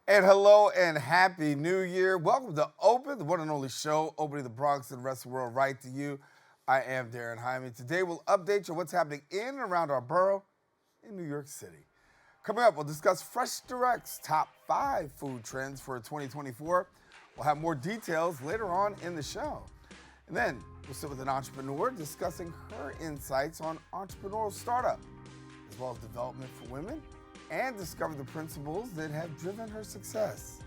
And hello and happy new year. Welcome to Open, the one and only show opening the Bronx and the rest of the world right to you. I am Daren Jaime. Today we'll update you on what's happening in and around our borough in New York City. Coming up, we'll discuss FreshDirect's top 5 food trends for 2024. We'll have more details later on in the show. And then we'll sit with an entrepreneur discussing her insights on entrepreneurial startup, as well as development for women, and discover the principles that have driven her success.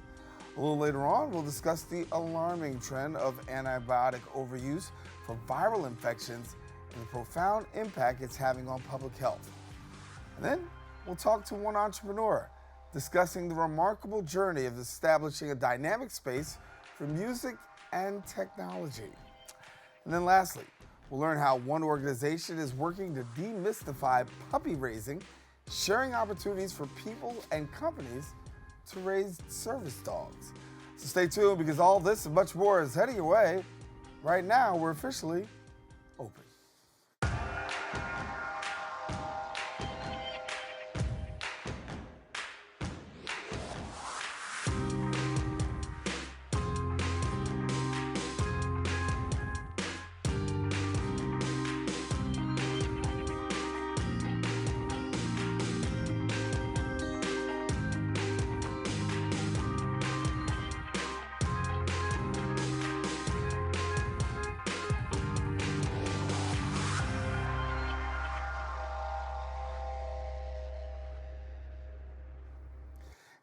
A little later on, we'll discuss the alarming trend of antibiotic overuse for viral infections and the profound impact it's having on public health. And then we'll talk to one entrepreneur discussing the remarkable journey of establishing a dynamic space for music and technology. And then lastly, we'll learn how one organization is working to demystify puppy raising, sharing opportunities for people and companies to raise service dogs. So stay tuned because all this and much more is heading your way. Right now, we're officially open.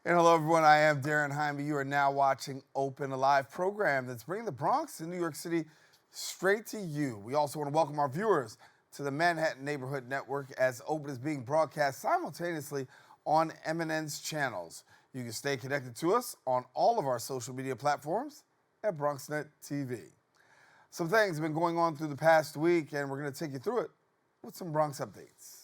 And hello, everyone. I am Daren Jaime. You are now watching Open, a live program that's bringing the Bronx and New York City straight to you. We also want to welcome our viewers to the Manhattan Neighborhood Network as Open is being broadcast simultaneously on MNN's channels. You can stay connected to us on all of our social media platforms at BronxNet TV. Some things have been going on through the past week, and we're going to take you through it with some Bronx updates.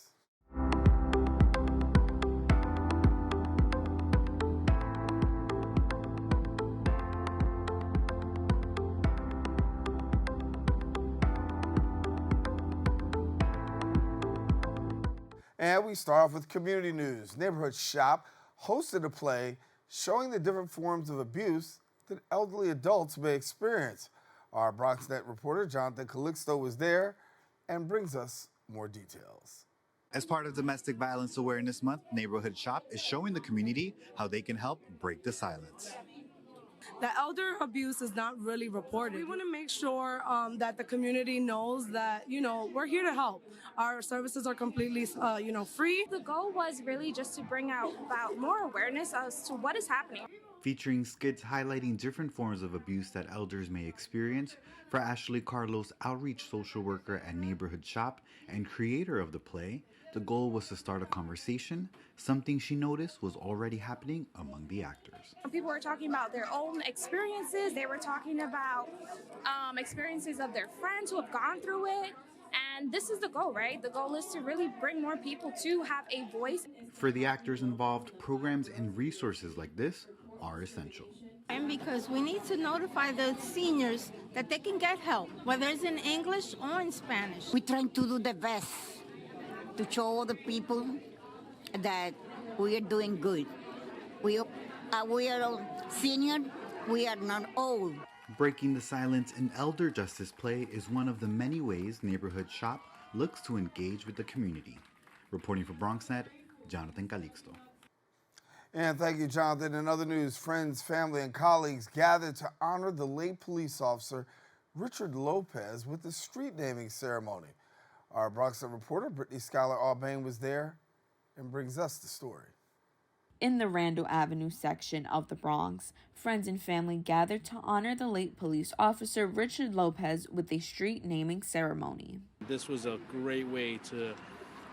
And we start off with community news. Neighborhood Shop hosted a play showing the different forms of abuse that elderly adults may experience. Our BronxNet reporter, Jonathan Calixto, was there and brings us more details. As part of Domestic Violence Awareness Month, Neighborhood Shop is showing the community how they can help break the silence. The elder abuse is not really reported. We want to make sure that the community knows that, we're here to help. Our services are completely, free. The goal was really just to bring out about more awareness as to what is happening. Featuring skits highlighting different forms of abuse that elders may experience, for Ashley Carlos, outreach social worker at Neighborhood Shop and creator of the play, the goal was to start a conversation, something she noticed was already happening among the actors. People were talking about their own experiences. They were talking about experiences of their friends who have gone through it. And this is the goal, right? The goal is to really bring more people to have a voice. For the actors involved, programs and resources like this are essential. And because we need to notify the seniors that they can get help, whether it's in English or in Spanish. We're trying to do the best to show the people that we are doing good. We are senior, we are not old. Breaking the silence in elder justice play is one of the many ways Neighborhood Shop looks to engage with the community. Reporting for BronxNet, Jonathan Calixto. And thank you, Jonathan. In other news, friends, family, and colleagues gathered to honor the late police officer Richard Lopez with the street naming ceremony. Our BronxNet reporter, Brittney Albane, was there and brings us the story. In the Randall Avenue section of the Bronx, friends and family gathered to honor the late police officer Richard Lopez with a street naming ceremony. This was a great way to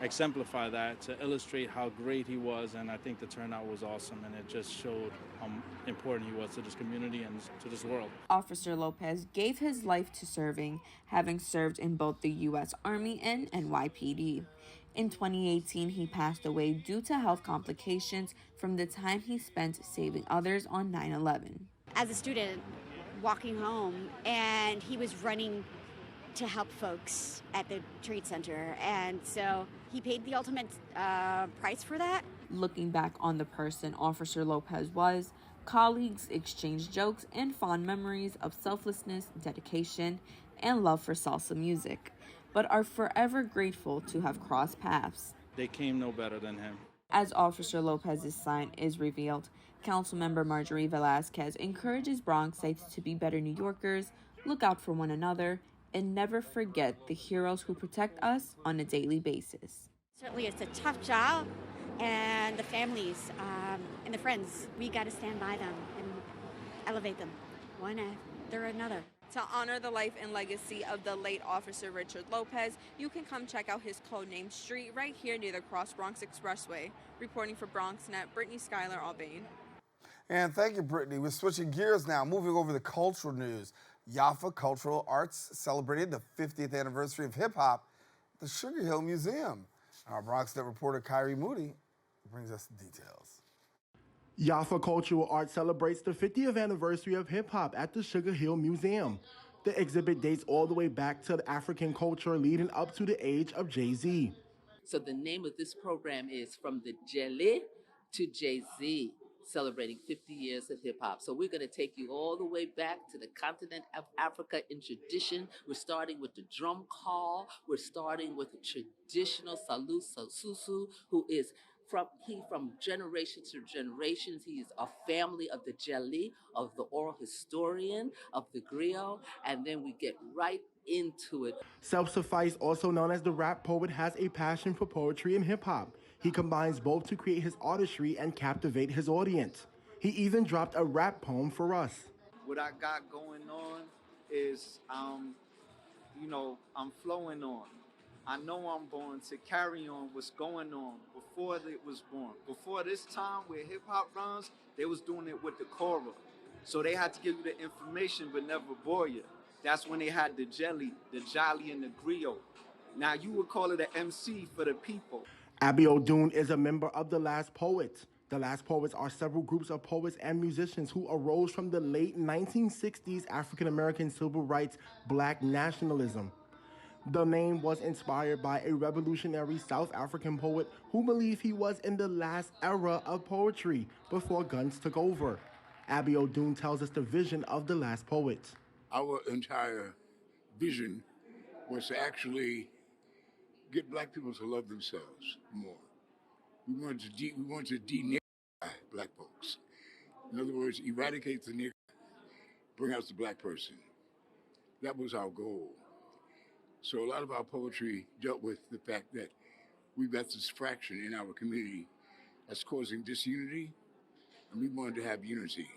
exemplify that, to illustrate how great he was, and I think the turnout was awesome, and it just showed how important he was to this community and to this world. Officer Lopez gave his life to serving, having served in both the U.S. Army and NYPD. In 2018, he passed away due to health complications from the time he spent saving others on 9/11. As a student, walking home, and he was running to help folks at the Trade Center, and so he paid the ultimate price for that. Looking back on the person Officer Lopez was, colleagues exchanged jokes and fond memories of selflessness, dedication, and love for salsa music, but are forever grateful to have crossed paths. They came no better than him. As Officer Lopez's sign is revealed, Councilmember Marjorie Velasquez encourages Bronxites to be better New Yorkers, look out for one another, and never forget the heroes who protect us on a daily basis. Certainly it's a tough job, and the families and the friends, we got to stand by them and elevate them one after another. To honor the life and legacy of the late Officer Richard Lopez, you can come check out his codenamed street right here near the Cross Bronx Expressway. Reporting for BronxNet, Brittney Schuyler Albane. And thank you, Brittney. We're switching gears now, moving over to cultural news. Yafa Cultural Arts celebrated the 50th anniversary of hip-hop at the Sugar Hill Museum. Our BronxNet reporter, Kyrie Moody, brings us the details. Yafa Cultural Arts celebrates the 50th anniversary of hip-hop at the Sugar Hill Museum. The exhibit dates all the way back to the African culture leading up to the age of Jay-Z. So the name of this program is From the Jelly to Jay-Z, celebrating 50 years of hip-hop. So we're going to take you all the way back to the continent of Africa in tradition. We're starting with the drum call. We're starting with the traditional Salu Susu, who is from generation to generations. He is a family of the Jelly, of the oral historian, of the griot, and then we get right into it. Self-Suffice, also known as the rap poet, has a passion for poetry and hip-hop. He combines both to create his artistry and captivate his audience. He even dropped a rap poem for us. What I got going on is, I'm flowing on. I know I'm born to carry on what's going on before it was born. Before this time where hip hop runs, they was doing it with the chorus. So they had to give you the information but never bore you. That's when they had the jelly, the jolly, and the griot. Now you would call it an MC for the people. Abiodun is a member of The Last Poets. The Last Poets are several groups of poets and musicians who arose from the late 1960s African-American civil rights black nationalism. The name was inspired by a revolutionary South African poet who believed he was in the last era of poetry before guns took over. Abiodun tells us the vision of The Last Poets. Our entire vision was to actually get black people to love themselves more. We wanted to de-niggerize black folks. In other words, eradicate the nigger, bring out the black person. That was our goal. So a lot of our poetry dealt with the fact that we've got this fraction in our community that's causing disunity, and we wanted to have unity.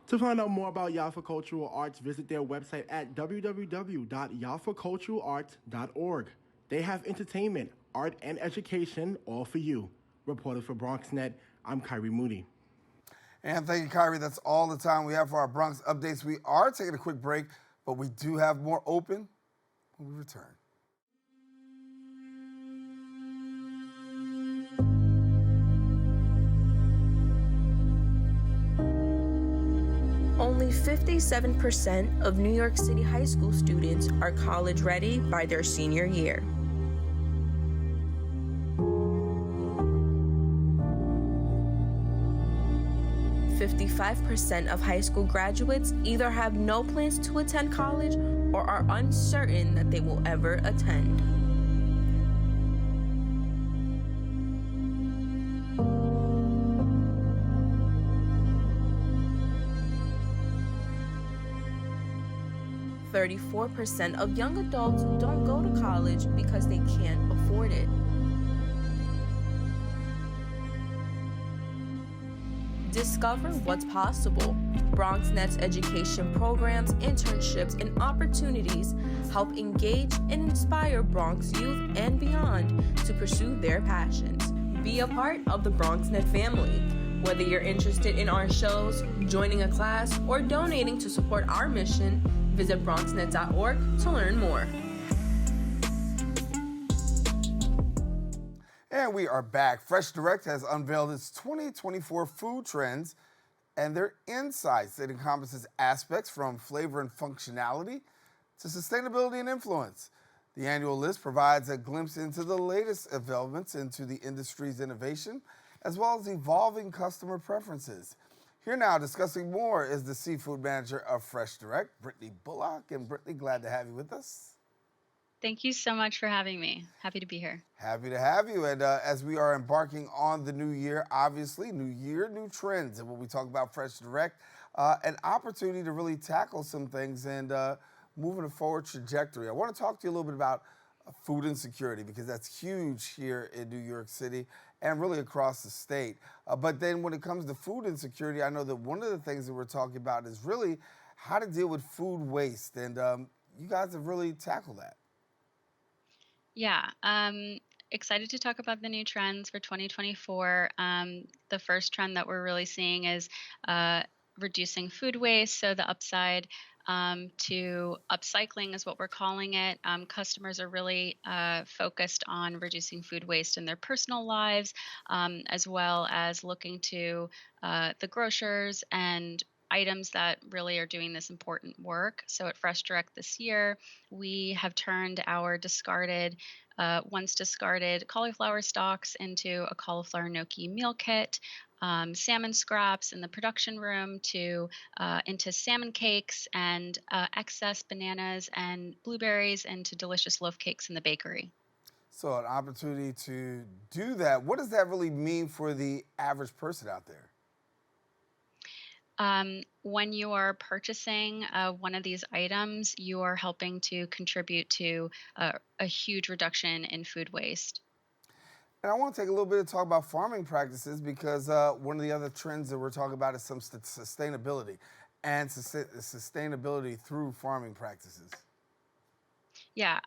To find out more about Yafa Cultural Arts, visit their website at www.yafaculturalarts.org. They have entertainment, art, and education, all for you. Reporter for BronxNet, I'm Kyrie Moody. And thank you, Kyrie. That's all the time we have for our Bronx updates. We are taking a quick break, but we do have more open when we return. Only 57% of New York City high school students are college ready by their senior year. .55% of high school graduates either have no plans to attend college or are uncertain that they will ever attend. .34% of young adults don't go to college because they can't afford it. Discover what's possible. BronxNet's education programs, internships, and opportunities help engage and inspire Bronx youth and beyond to pursue their passions. Be a part of the BronxNet family. Whether you're interested in our shows, joining a class, or donating to support our mission, visit bronxnet.org to learn more. And we are back. FreshDirect has unveiled its 2024 food trends and their insights. It encompasses aspects from flavor and functionality to sustainability and influence. The annual list provides a glimpse into the latest developments into the industry's innovation as well as evolving customer preferences. Here now discussing more is the seafood manager of FreshDirect, Brittney Bullock. And Brittney, glad to have you with us. Thank you so much for having me. Happy to be here. Happy to have you. And as we are embarking on the new year, obviously, new year, new trends. And when we talk about FreshDirect, an opportunity to really tackle some things and move in a forward trajectory. I want to talk to you a little bit about food insecurity because that's huge here in New York City and really across the state. But then when it comes to food insecurity, I know that one of the things that we're talking about is really how to deal with food waste. And you guys have really tackled that. Yeah, excited to talk about the new trends for 2024. The first trend that we're really seeing is reducing food waste. So the upside to upcycling is what we're calling it. Customers are really focused on reducing food waste in their personal lives, as well as looking to the grocers and items that really are doing this important work. So at FreshDirect this year, we have turned our once discarded cauliflower stalks into a cauliflower gnocchi meal kit, salmon scraps in the production room into salmon cakes, and excess bananas and blueberries into delicious loaf cakes in the bakery. So an opportunity to do that. What does that really mean for the average person out there? When you are purchasing one of these items, you are helping to contribute to a huge reduction in food waste. And I want to take a little bit of talk about farming practices because one of the other trends that we're talking about is some sustainability and sustainability through farming practices. Yeah,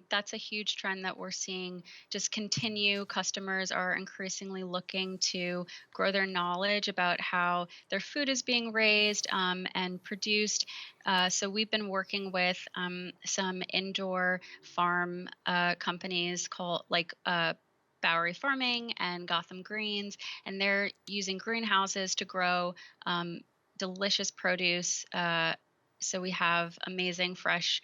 that's a huge trend that we're seeing just continue. Customers are increasingly looking to grow their knowledge about how their food is being raised and produced. So we've been working with some indoor farm companies called Bowery Farming and Gotham Greens, and they're using greenhouses to grow delicious produce. So we have amazing, fresh,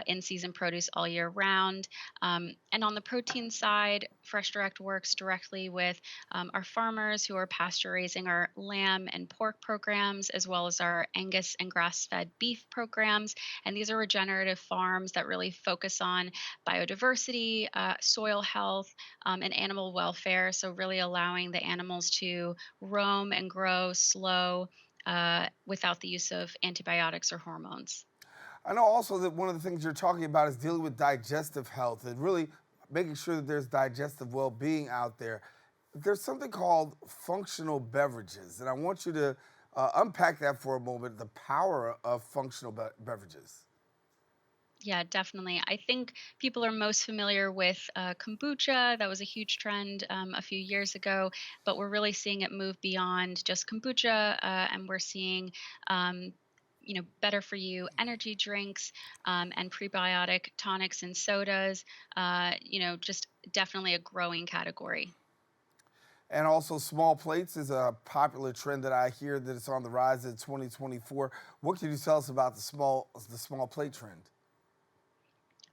in-season produce all year round. And on the protein side, FreshDirect works directly with our farmers who are pasture raising our lamb and pork programs, as well as our Angus and grass-fed beef programs. And these are regenerative farms that really focus on biodiversity, soil health, and animal welfare. So really allowing the animals to roam and grow slow, without the use of antibiotics or hormones. I know also that one of the things you're talking about is dealing with digestive health and really making sure that there's digestive well-being out there. There's something called functional beverages, and I want you to unpack that for a moment, the power of functional beverages. Yeah, definitely. I think people are most familiar with kombucha. That was a huge trend a few years ago, but we're really seeing it move beyond just kombucha, and we're seeing better for you energy drinks and prebiotic tonics and sodas. Just definitely a growing category. And also small plates is a popular trend that I hear that it's on the rise in 2024. What can you tell us about the small plate trend?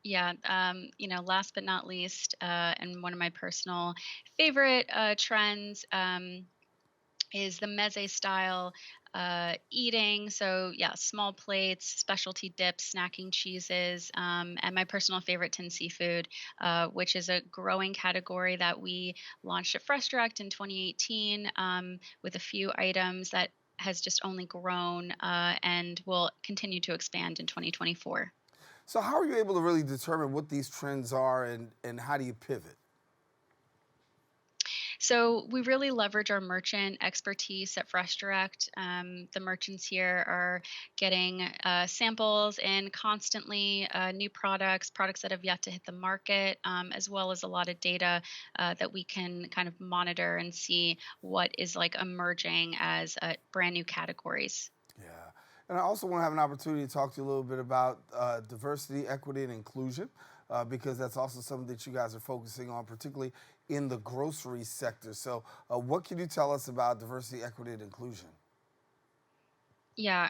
Yeah, last but not least, and one of my personal favorite trends is the meze style eating. So yeah, small plates, specialty dips, snacking cheeses, and my personal favorite, tin seafood, which is a growing category that we launched at FreshDirect in 2018 with a few items that has just only grown and will continue to expand in 2024. So how are you able to really determine what these trends are and how do you pivot? So we really leverage our merchant expertise at FreshDirect. The merchants here are getting samples in constantly, new products that have yet to hit the market, as well as a lot of data that we can kind of monitor and see what is like emerging as brand new categories. Yeah. And I also want to have an opportunity to talk to you a little bit about diversity, equity, and inclusion, because that's also something that you guys are focusing on, particularly in the grocery sector. So what can you tell us about diversity, equity, and inclusion? Yeah,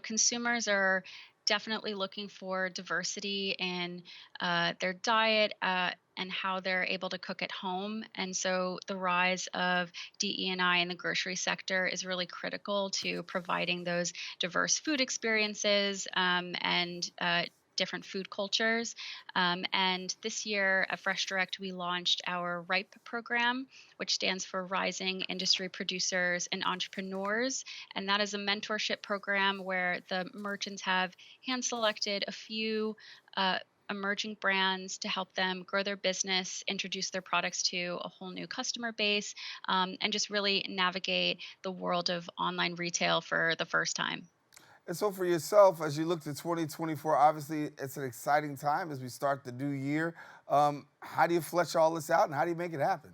consumers are definitely looking for diversity in their diet and how they're able to cook at home. And so the rise of DE&I in the grocery sector is really critical to providing those diverse food experiences and different food cultures. And this year at FreshDirect, we launched our RIPE program, which stands for Rising Industry Producers and Entrepreneurs. And that is a mentorship program where the merchants have hand selected a few emerging brands to help them grow their business, introduce their products to a whole new customer base, and just really navigate the world of online retail for the first time. And so for yourself, as you look to 2024, obviously it's an exciting time as we start the new year. How do you flesh all this out and how do you make it happen?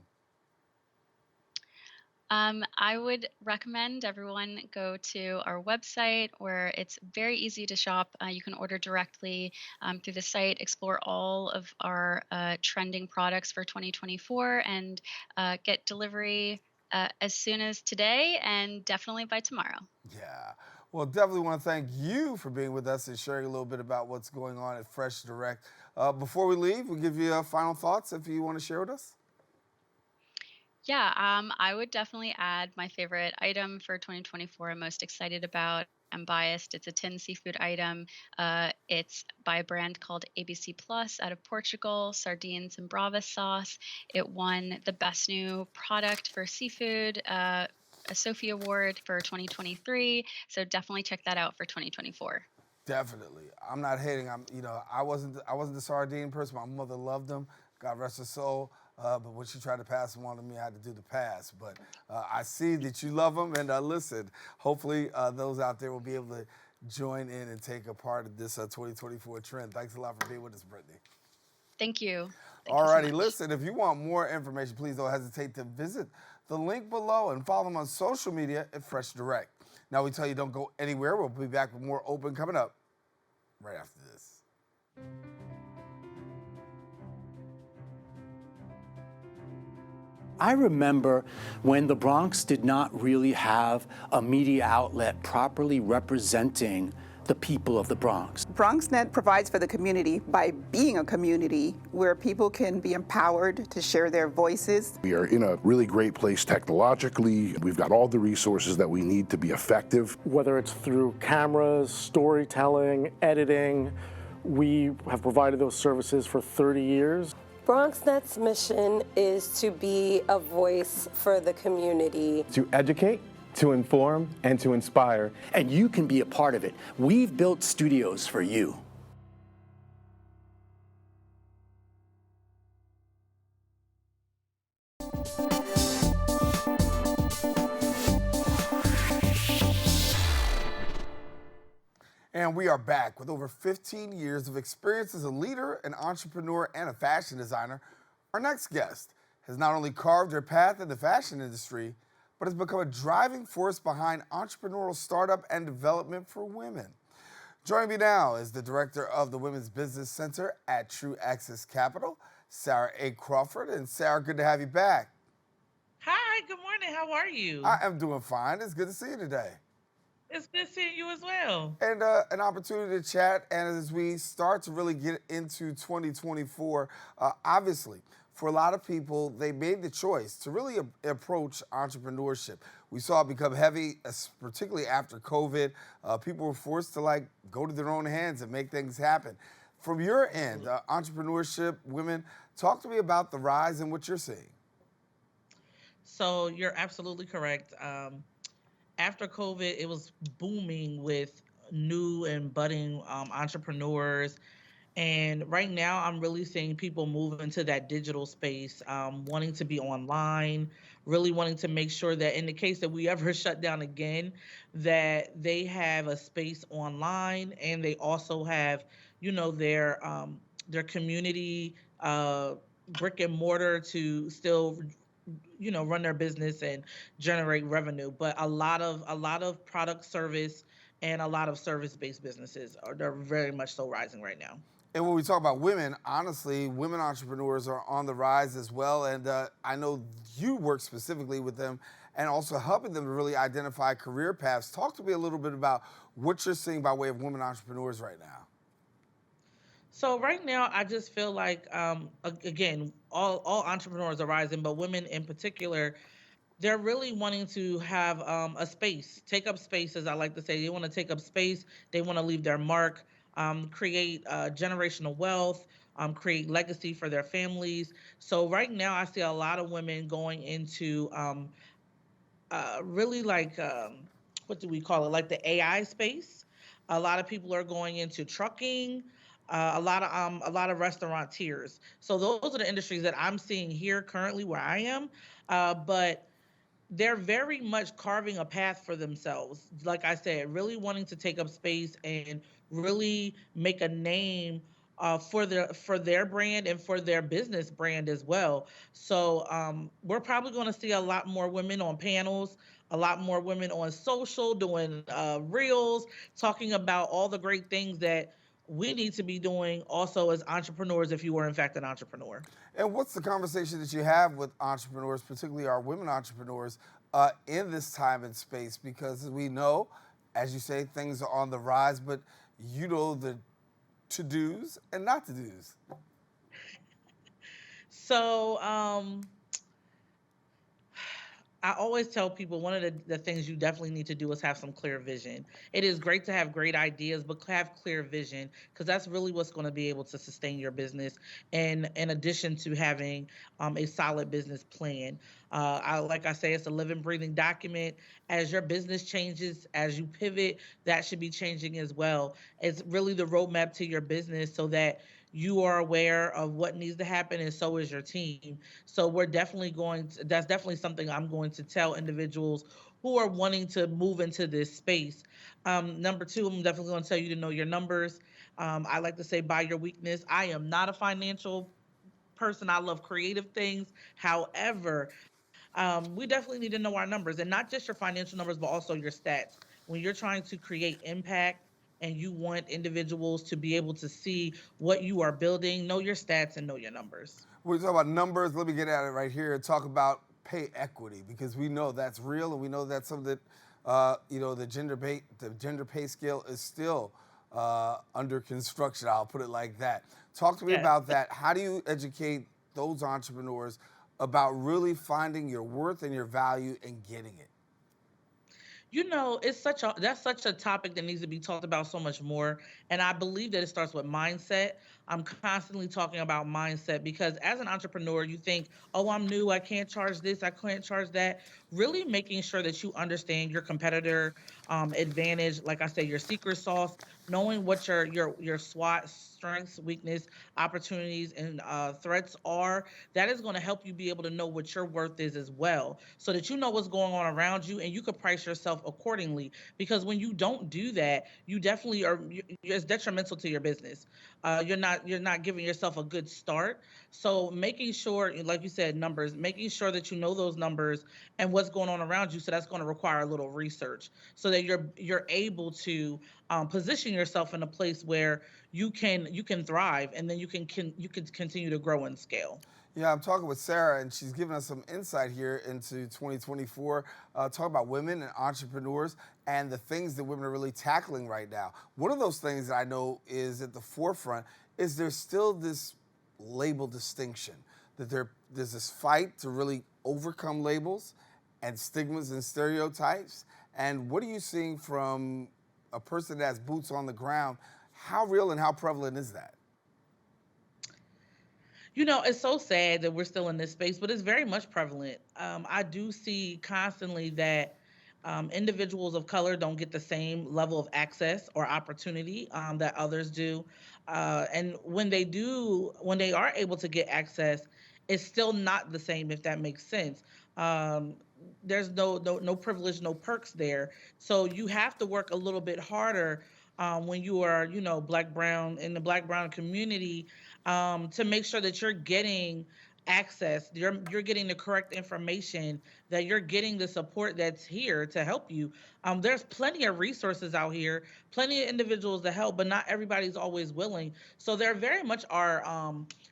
I would recommend everyone go to our website where it's very easy to shop. You can order directly through the site, explore all of our trending products for 2024, and get delivery as soon as today and definitely by tomorrow. Yeah. Well, definitely want to thank you for being with us and sharing a little bit about what's going on at FreshDirect. Before we leave, we'll give you final thoughts if you want to share with us. Yeah, I would definitely add my favorite item for 2024 I'm most excited about. I'm biased. It's a tin seafood item. It's by a brand called ABC Plus out of Portugal, sardines and brava sauce. It won the best new product for seafood, a Sophie Award for 2023. So definitely check that out for 2024. Definitely. I'm not hating. I wasn't the sardine person. My mother loved them. God rest her soul. But when she tried to pass them on to me, I had to do the pass. But I see that you love them, and listen, hopefully those out there will be able to join in and take a part of this 2024 trend. Thanks a lot for being with us, Brittney. Thank you. All righty, listen, if you want more information, please don't hesitate to visit the link below and follow them on social media at FreshDirect. Now we tell you don't go anywhere. We'll be back with more Open coming up right after this. I remember when the Bronx did not really have a media outlet properly representing the people of the Bronx. BronxNet provides for the community by being a community where people can be empowered to share their voices. We are in a really great place technologically. We've got all the resources that we need to be effective. Whether it's through cameras, storytelling, editing, we have provided those services for 30 years. BronxNet's mission is to be a voice for the community. To educate, to inform, and to inspire. And you can be a part of it. We've built studios for you. And we are back with over 15 years of experience as a leader, an entrepreneur, and a fashion designer. Our next guest has not only carved her path in the fashion industry, but has become a driving force behind entrepreneurial startup and development for women. Joining me now is the director of the Women's Business Center at True Access Capital, Sara A. Crawford. And Sara, good to have you back. Hi, good morning. How are you? I am doing fine. It's good to see you today. It's good seeing you as well. And an opportunity to chat. And as we start to really get into 2024, obviously, for a lot of people, they made the choice to really approach entrepreneurship. We saw it become heavy, particularly after COVID. People were forced to go to their own hands and make things happen. From your end, entrepreneurship, women, talk to me about the rise and what you're seeing. So you're absolutely correct. After COVID, it was booming with new and budding entrepreneurs. And right now, I'm really seeing people move into that digital space, wanting to be online, really wanting to make sure that in the case that we ever shut down again, that they have a space online and they also have, their community brick and mortar to still run their business and generate revenue. But a lot of product service and a lot of service-based businesses they're very much so rising right now. And when we talk about women, honestly, women entrepreneurs are on the rise as well. And I know you work specifically with them and also helping them to really identify career paths. Talk to me a little bit about what you're seeing by way of women entrepreneurs right now. So right now, I just feel like, again, all entrepreneurs are rising, but women in particular, they're really wanting to have a space, take up space, as I like to say. They want to take up space. They want to leave their mark, create generational wealth, create legacy for their families. So right now, I see a lot of women going into really like what do we call it? Like the AI space. A lot of people are going into trucking. A lot of restaurateurs. So those are the industries that I'm seeing here currently where I am. But they're very much carving a path for themselves. Like I said, really wanting to take up space and really make a name for their brand and for their business brand as well. So we're probably going to see a lot more women on panels, a lot more women on social doing reels, talking about all the great things that we need to be doing also as entrepreneurs if you were in fact an entrepreneur. And what's the conversation that you have with entrepreneurs, particularly our women entrepreneurs, in this time and space? Because we know, as you say, things are on the rise, but you know the to-dos and not to-dos. So I always tell people one of the things you definitely need to do is have some clear vision. It is great to have great ideas, but have clear vision because that's really what's going to be able to sustain your business. And in addition to having a solid business plan, like I say, it's a living, breathing document. As your business changes, as you pivot, that should be changing as well. It's really the roadmap to your business so that you are aware of what needs to happen and so is your team. So we're definitely that's definitely something I'm going to tell individuals who are wanting to move into this space. Number two, I'm definitely going to tell you to know your numbers. I like to say buy your weakness. I am not a financial person. I love creative things. However, we definitely need to know our numbers and not just your financial numbers, but also your stats. When you're trying to create impact and you want individuals to be able to see what you are building, know your stats and know your numbers. We're talking about numbers. Let me get at it right here and talk about pay equity because we know that's real and we know that's something that, the gender pay scale is still under construction. I'll put it like that. Talk to me about that. How do you educate those entrepreneurs about really finding your worth and your value and getting it? That's such a topic that needs to be talked about so much more. And I believe that it starts with mindset. I'm constantly talking about mindset because as an entrepreneur, you think, oh, I'm new, I can't charge this, I can't charge that. Really making sure that you understand your competitor advantage, like I say, your secret sauce, knowing what your SWOT, strengths, weakness, opportunities, and threats are. That is going to help you be able to know what your worth is as well, so that you know what's going on around you and you can price yourself accordingly. Because when you don't do that, you definitely are. It's detrimental to your business. You're not giving yourself a good start. So making sure, like you said, numbers, making sure that you know those numbers and what's going on around you. So that's going to require a little research so that you're able to position yourself in a place where you can thrive and then you can continue to grow and scale. Yeah, I'm talking with Sara, and she's giving us some insight here into 2024, talking about women and entrepreneurs and the things that women are really tackling right now. One of those things that I know is at the forefront is there's still this label distinction, that there's this fight to really overcome labels and stigmas and stereotypes. And what are you seeing from a person that has boots on the ground? How real and how prevalent is that? It's so sad that we're still in this space, but it's very much prevalent. I do see constantly that individuals of color don't get the same level of access or opportunity that others do. And when they are able to get access, it's still not the same, if that makes sense. There's no privilege, no perks there. So you have to work a little bit harder when you are, Black, Brown, in the Black, Brown community, to make sure that you're getting access, you're getting the correct information, that you're getting the support that's here to help you. There's plenty of resources out here, plenty of individuals to help, but not everybody's always willing. So there very much are,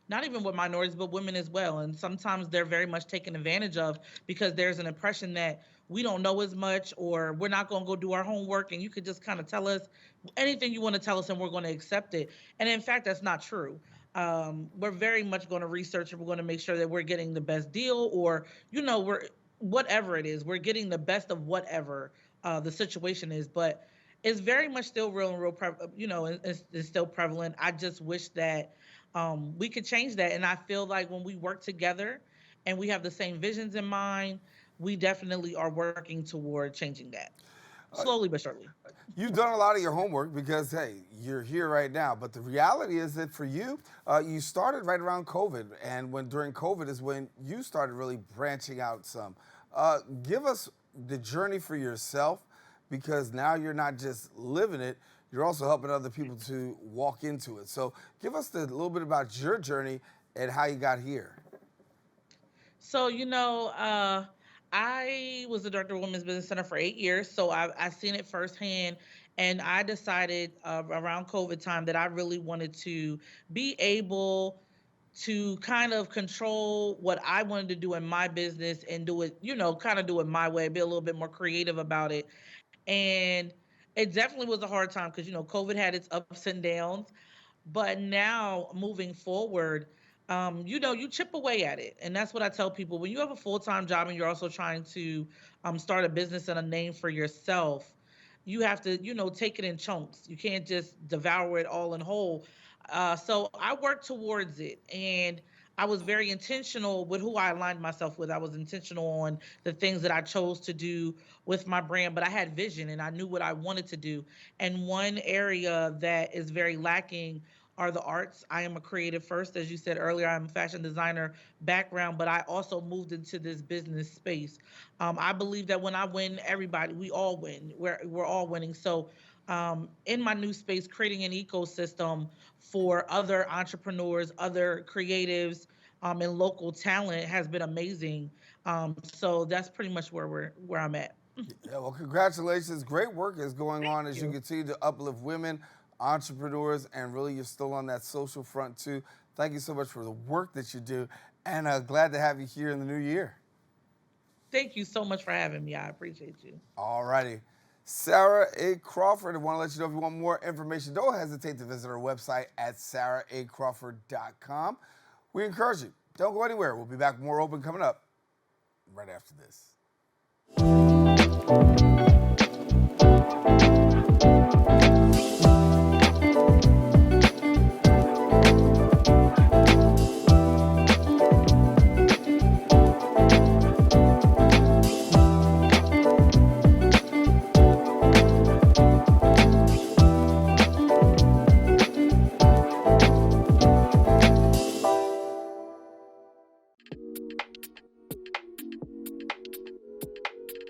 not even with minorities, but women as well. And sometimes they're very much taken advantage of because there's an impression that we don't know as much, or we're not going to go do our homework, and you could just kind of tell us anything you want to tell us and we're going to accept it. And in fact, that's not true. We're very much going to research, and we're going to make sure that we're getting the best deal, or, we're whatever it is, we're getting the best of whatever the situation is. But it's very much still real and it's still prevalent. I just wish that we could change that. And I feel like when we work together and we have the same visions in mind, we definitely are working toward changing that, slowly but surely. You've done a lot of your homework because, hey, you're here right now. But the reality is that for you, you started right around COVID. And during COVID is when you started really branching out some. Give us the journey for yourself, because now you're not just living it, you're also helping other people to walk into it. So give us a little bit about your journey and how you got here. So, I was the director of Women's Business Center for 8 years, so I've seen it firsthand. And I decided around COVID time that I really wanted to be able to kind of control what I wanted to do in my business and do it, kind of do it my way, be a little bit more creative about it. And it definitely was a hard time because, COVID had its ups and downs. But now moving forward, you chip away at it. And that's what I tell people. When you have a full-time job and you're also trying to start a business and a name for yourself, you have to, take it in chunks. You can't just devour it all in whole. So I worked towards it, and I was very intentional with who I aligned myself with. I was intentional on the things that I chose to do with my brand, but I had vision and I knew what I wanted to do. And one area that is very lacking are the arts. I am a creative first, as you said earlier. I'm a fashion designer background, but I also moved into this business space. I believe that when I win, we all win. We're all winning. So in my new space, creating an ecosystem for other entrepreneurs, other creatives, and local talent has been amazing. So that's pretty much where I'm at. Yeah, well, congratulations. Great work is going on as you continue to uplift women, entrepreneurs, and really you're still on that social front too. Thank you so much for the work that you do, and glad to have you here in the new year. Thank you so much for having me. I appreciate you. All righty. Sara A. Crawford, I want to let you know if you want more information, don't hesitate to visit our website at saracrawford.com. We encourage you. Don't go anywhere. We'll be back with more Open coming up right after this.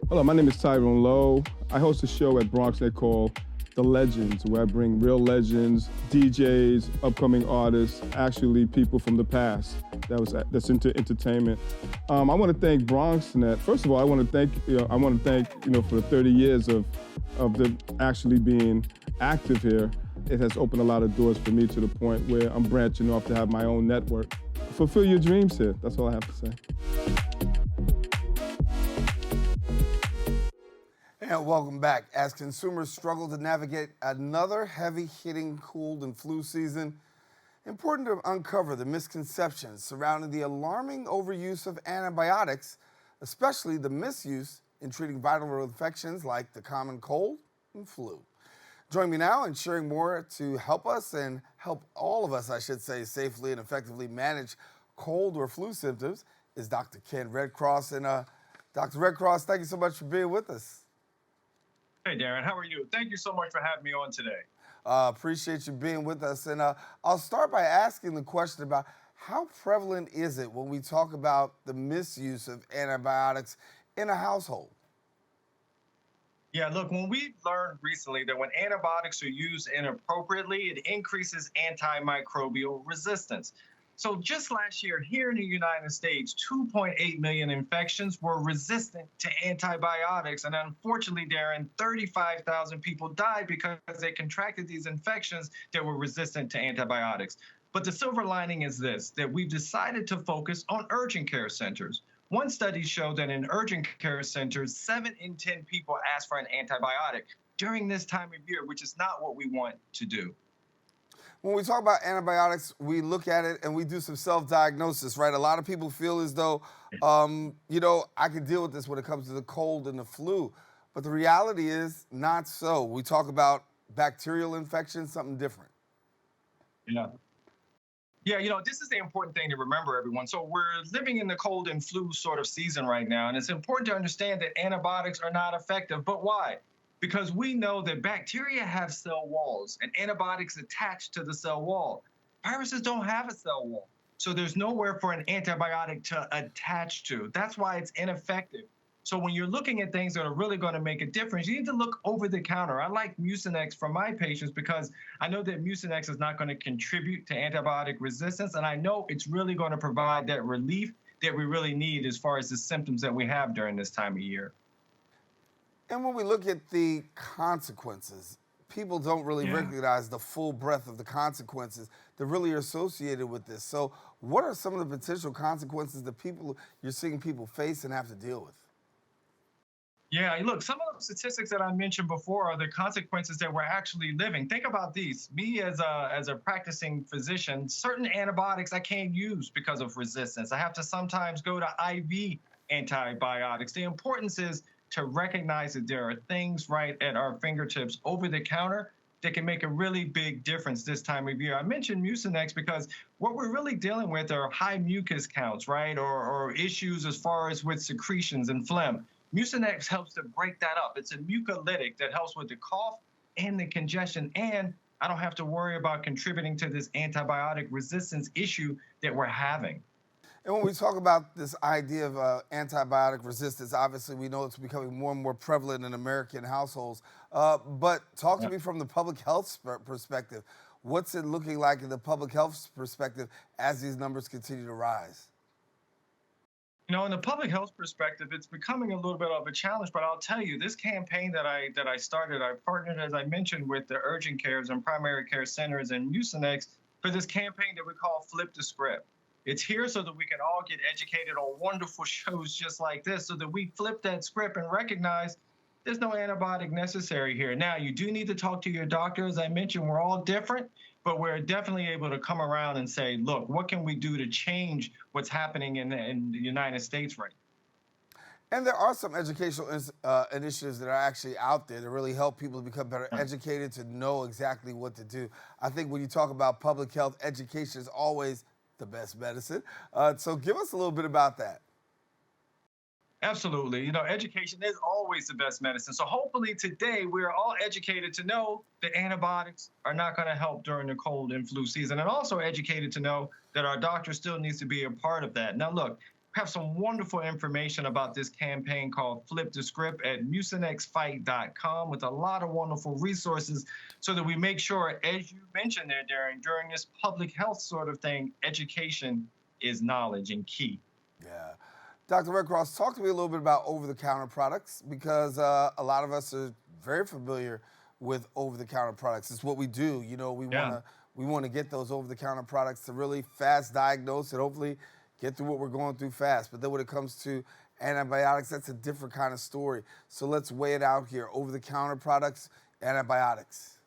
Hello, my name is Tyrone Lowe. I host a show at Bronxnet called The Legends, where I bring real legends, DJs, upcoming artists, actually people from the past that's into entertainment. I want to thank Bronxnet. First of all, I want to thank for the 30 years of them actually being active here. It has opened a lot of doors for me to the point where I'm branching off to have my own network. Fulfill your dreams here. That's all I have to say. And welcome back. As consumers struggle to navigate another heavy-hitting cold and flu season, important to uncover the misconceptions surrounding the alarming overuse of antibiotics, especially the misuse in treating viral infections like the common cold and flu. Join me now in sharing more to help us and help all of us, I should say, safely and effectively manage cold or flu symptoms is Dr. Ken Redcross. And Dr. Redcross, thank you so much for being with us. Hey, Daren, how are you? Thank you so much for having me on today. Appreciate you being with us. And I'll start by asking the question about how prevalent is it when we talk about the misuse of antibiotics in a household? Yeah, look, when we learned recently that when antibiotics are used inappropriately, it increases antimicrobial resistance. So just last year here in the United States, 2.8 million infections were resistant to antibiotics. And unfortunately, Daren, 35,000 people died because they contracted these infections that were resistant to antibiotics. But the silver lining is this, that we've decided to focus on urgent care centers, One study showed that in urgent care centers, 7 in 10 people ask for an antibiotic during this time of year, which is not what we want to do. When we talk about antibiotics, we look at it and we do some self-diagnosis, right? A lot of people feel as though, I can deal with this when it comes to the cold and the flu. But the reality is not so. We talk about bacterial infections, something different. Yeah. Yeah, this is the important thing to remember, everyone. So we're living in the cold and flu sort of season right now, and it's important to understand that antibiotics are not effective. But why? Because we know that bacteria have cell walls and antibiotics attach to the cell wall. Viruses don't have a cell wall, so there's nowhere for an antibiotic to attach to. That's why it's ineffective. So when you're looking at things that are really going to make a difference, you need to look over the counter. I like Mucinex for my patients because I know that Mucinex is not going to contribute to antibiotic resistance, and I know it's really going to provide that relief that we really need as far as the symptoms that we have during this time of year. And when we look at the consequences, people don't really recognize the full breadth of the consequences that really are associated with this. So what are some of the potential consequences that you're seeing people face and have to deal with? Yeah, look, some of the statistics that I mentioned before are the consequences that we're actually living. Think about these. Me as a practicing physician, certain antibiotics I can't use because of resistance. I have to sometimes go to IV antibiotics. The importance is to recognize that there are things right at our fingertips over the counter that can make a really big difference this time of year. I mentioned Mucinex because what we're really dealing with are high mucus counts, right? Or issues as far as with secretions and phlegm. Mucinex helps to break that up. It's a mucolytic that helps with the cough and the congestion, and I don't have to worry about contributing to this antibiotic resistance issue that we're having. And when we talk about this idea of antibiotic resistance, obviously we know it's becoming more and more prevalent in American households. But talk to me from the public health perspective. What's it looking like in the public health perspective as these numbers continue to rise? In the public health perspective, it's becoming a little bit of a challenge, but I'll tell you, this campaign that I started, I partnered, as I mentioned, with the urgent cares and primary care centers and Mucinex for this campaign that we call Flip the Script. It's here so that we can all get educated on wonderful shows just like this, so that we flip that script and recognize there's no antibiotic necessary here. Now, you do need to talk to your doctor. As I mentioned, we're all different, but we're definitely able to come around and say, look, what can we do to change what's happening in the United States right now? And there are some educational initiatives that are actually out there to really help people to become better educated, to know exactly what to do. I think when you talk about public health, education is always the best medicine. So give us a little bit about that. Absolutely. Education is always the best medicine. So hopefully today we're all educated to know that antibiotics are not going to help during the cold and flu season, and also educated to know that our doctor still needs to be a part of that. Now, look, we have some wonderful information about this campaign called Flip the Script at mucinexfight.com with a lot of wonderful resources so that we make sure, as you mentioned there, Daren, during this public health sort of thing, education is knowledge and key. Yeah. Dr. Redcross, talk to me a little bit about over-the-counter products, because a lot of us are very familiar with over-the-counter products. It's what we do. We want to get those over-the-counter products to really fast diagnose and hopefully get through what we're going through fast. But then when it comes to antibiotics, that's a different kind of story. So let's weigh it out here. Over-the-counter products, antibiotics.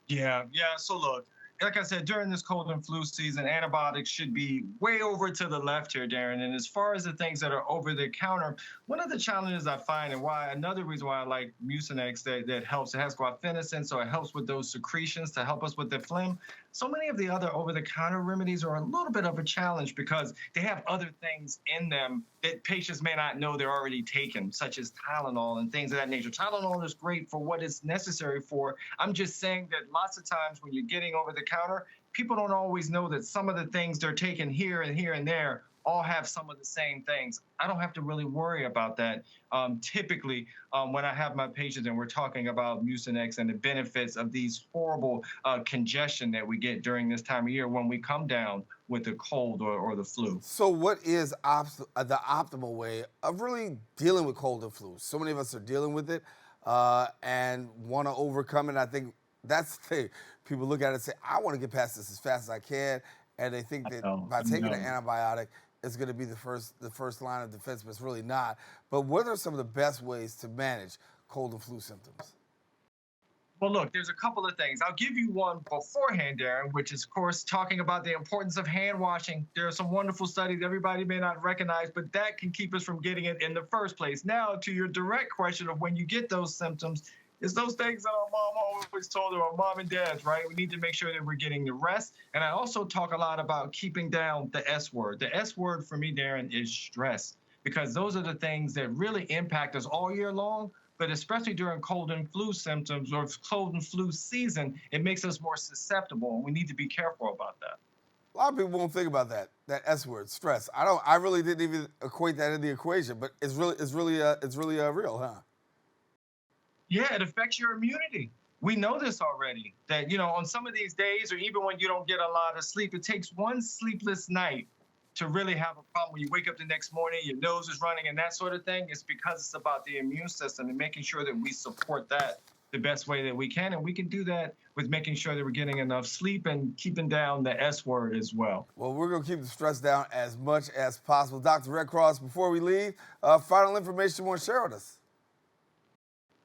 Yeah. So look, like I said, during this cold and flu season, antibiotics should be way over to the left here, Daren. And as far as the things that are over the counter, one of the challenges I find, and another reason why I like Mucinex that helps, it has guaifenesin, so it helps with those secretions to help us with the phlegm. So many of the other over-the-counter remedies are a little bit of a challenge because they have other things in them that patients may not know they're already taken, such as Tylenol and things of that nature. Tylenol is great for what it's necessary for. I'm just saying that lots of times when you're getting over the counter, people don't always know that some of the things they're taking here and there all have some of the same things. I don't have to really worry about that. Typically, when I have my patients and we're talking about Mucinex and the benefits of these horrible congestion that we get during this time of year when we come down with the cold or the flu. So what is the optimal way of really dealing with cold and flu? So many of us are dealing with it and want to overcome it. I think that's the thing. People look at it and say, I want to get past this as fast as I can. And they think that by taking an antibiotic, is going to be the first line of defense, but it's really not. But what are some of the best ways to manage cold and flu symptoms? Well, look, there's a couple of things. I'll give you one beforehand, Daren, which is, of course, talking about the importance of hand washing. There are some wonderful studies everybody may not recognize, but that can keep us from getting it in the first place. Now, to your direct question of when you get those symptoms, it's those things that our mom always told her, our mom and dads, right? We need to make sure that we're getting the rest. And I also talk a lot about keeping down the S word. The S word for me, Daren, is stress, because those are the things that really impact us all year long. But especially during cold and flu symptoms or cold and flu season, it makes us more susceptible, and we need to be careful about that. A lot of people won't think about that S word, stress. I really didn't even equate that in the equation, but it's really real, huh? Yeah, it affects your immunity. We know this already, that, on some of these days, or even when you don't get a lot of sleep, it takes one sleepless night to really have a problem. When you wake up the next morning, your nose is running and that sort of thing. It's because it's about the immune system and making sure that we support that the best way that we can. And we can do that with making sure that we're getting enough sleep and keeping down the S word as well. Well, we're going to keep the stress down as much as possible. Dr. Redcross, before we leave, final information you want to share with us?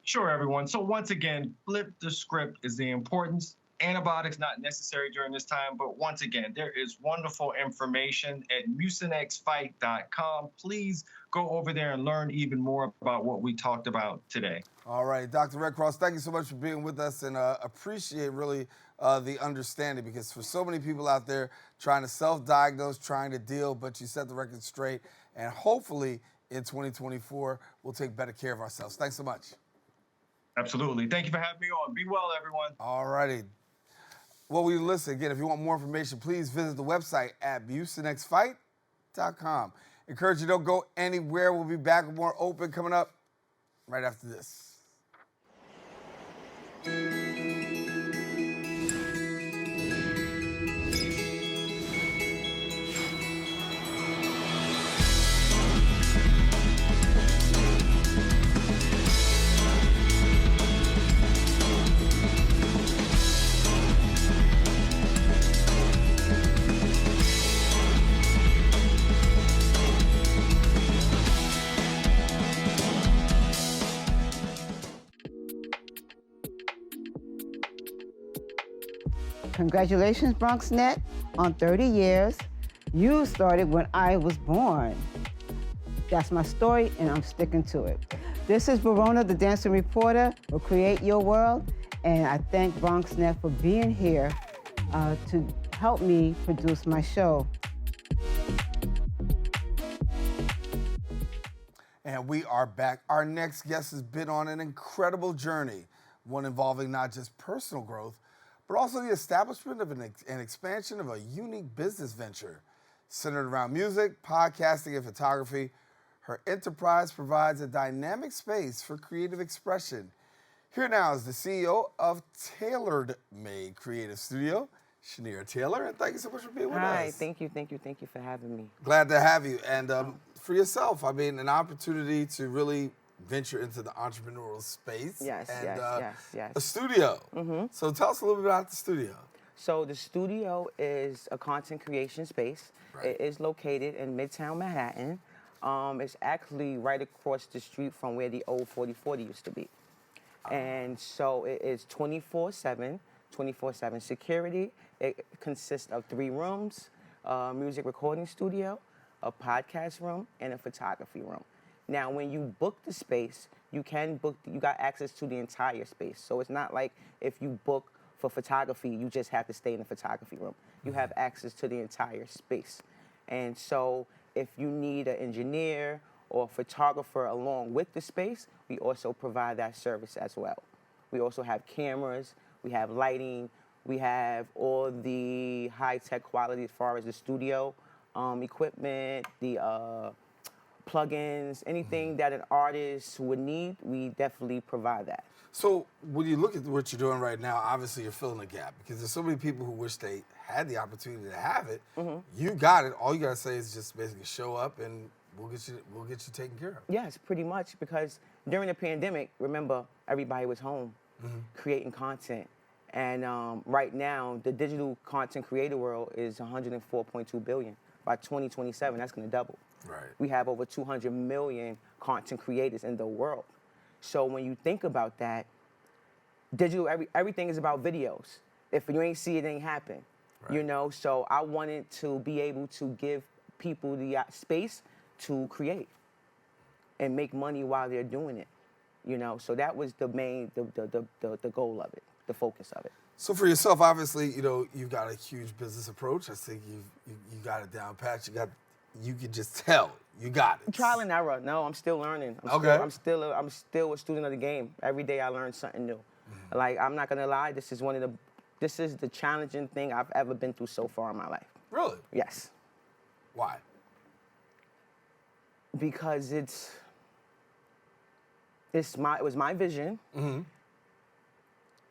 Sure, everyone. So once again, flip the script is the importance. Antibiotics not necessary during this time, but once again, there is wonderful information at mucinexfight.com. Please go over there and learn even more about what we talked about today. All right, Dr. Redcross, thank you so much for being with us, and appreciate really the understanding, because for so many people out there trying to self-diagnose, trying to deal, but you set the record straight, and hopefully in 2024, we'll take better care of ourselves. Thanks so much. Absolutely. Thank you for having me on. Be well, everyone. All righty. Well, listen, again, if you want more information, please visit the website at mucinexfight.com. Encourage you don't go anywhere. We'll be back with more Open coming up right after this. Congratulations, BronxNet, on 30 years. You started when I was born. That's my story, and I'm sticking to it. This is Verona, the dancing reporter for Create Your World, and I thank BronxNet for being here to help me produce my show. And we are back. Our next guest has been on an incredible journey, one involving not just personal growth, but also the establishment of an expansion of a unique business venture centered around music, podcasting, and photography. Her enterprise provides a dynamic space for creative expression. Here now is the CEO of Tailored Made Creative Studio, Shinere Taylor, and thank you so much for being with us. Hi, thank you for having me. Glad to have you. And for yourself, I mean, an opportunity to really venture into the entrepreneurial space. Yes. A studio. Mm-hmm. So tell us a little bit about the studio. So the studio is a content creation space. Right. It is located in Midtown Manhattan. It's actually right across the street from where the old 4040 used to be. And so it is 24/7 security. It consists of 3 rooms, a music recording studio, a podcast room, and a photography room. Now, when you book the space, you got access to the entire space. So it's not like if you book for photography, you just have to stay in the photography room. You have access to the entire space. And so if you need an engineer or photographer along with the space, we also provide that service as well. We also have cameras, we have lighting, we have all the high-tech quality as far as the studio equipment, the plugins, anything that an artist would need, we definitely provide that. So when you look at what you're doing right now, obviously you're filling a gap because there's so many people who wish they had the opportunity to have it. Mm-hmm. You got it. All you gotta say is just basically show up and we'll get you taken care of. Yes, pretty much, because during the pandemic, remember, everybody was home creating content. And right now, the digital content creator world is $104.2 billion. By 2027, that's going to double. Right. We have over 200 million content creators in the world. So when you think about that, digital, everything is about videos. If you ain't see it, it ain't happen. Right. You know, so I wanted to be able to give people the space to create and make money while they're doing it. You know, so that was the main, the goal of it, the focus of it. So for yourself, obviously, you know, you've got a huge business approach. I think you got it down pat. You can just tell you got it. Trial and error. No, I'm still learning. I'm still a student of the game. Every day I learn something new. Mm-hmm. Like, I'm not gonna lie, this is the challenging thing I've ever been through so far in my life. Really? Yes. Why? Because it was my vision. Mm-hmm.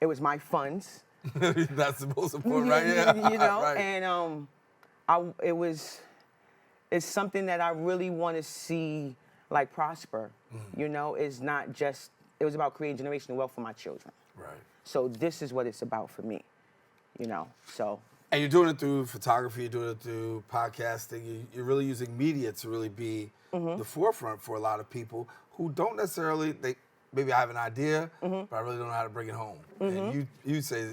It was my funds. That's the most important, right? Yeah. You know, right. and it's something that I really want to see like prosper. Mm-hmm. You know, it was about creating generational wealth for my children. Right. So this is what it's about for me. You know, so. And you're doing it through photography, you're doing it through podcasting. You're really using media to really be the forefront for a lot of people who don't necessarily, maybe I have an idea, but I really don't know how to bring it home. And you say,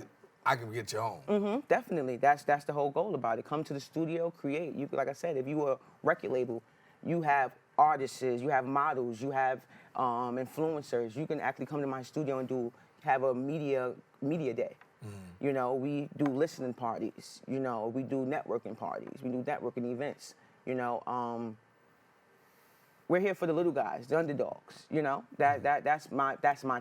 I can get you home. Definitely. That's the whole goal about it. Come to the studio, create. You, like I said, if you were a record label, you have artists, you have models, you have influencers. You can actually come to my studio and have a media day. You know, we do listening parties. You know, we do networking parties. We do networking events. You know, we're here for the little guys, the underdogs. You know, that's my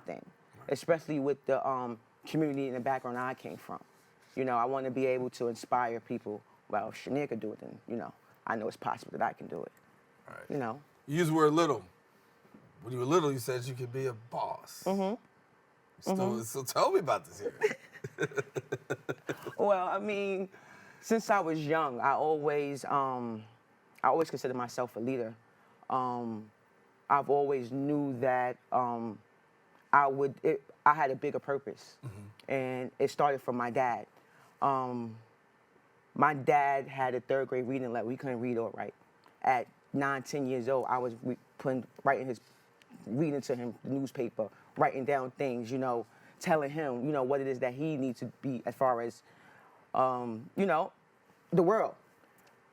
thing, especially with the community and the background I came from. You know, I want to be able to inspire people. Well, if Shinere could do it, then, you know, I know it's possible that I can do it. Right. You know. You use the word little. When you were little, you said you could be a boss. So tell me about this here. Well, I mean, since I was young, I always considered myself a leader. I've always knew that I had a bigger purpose, and it started from my dad. My dad had a third grade reading level. He couldn't read or write. At 9, 10 years old, I was reading to him the newspaper, writing down things, you know, telling him, you know, what it is that he needs to be as far as, you know, the world.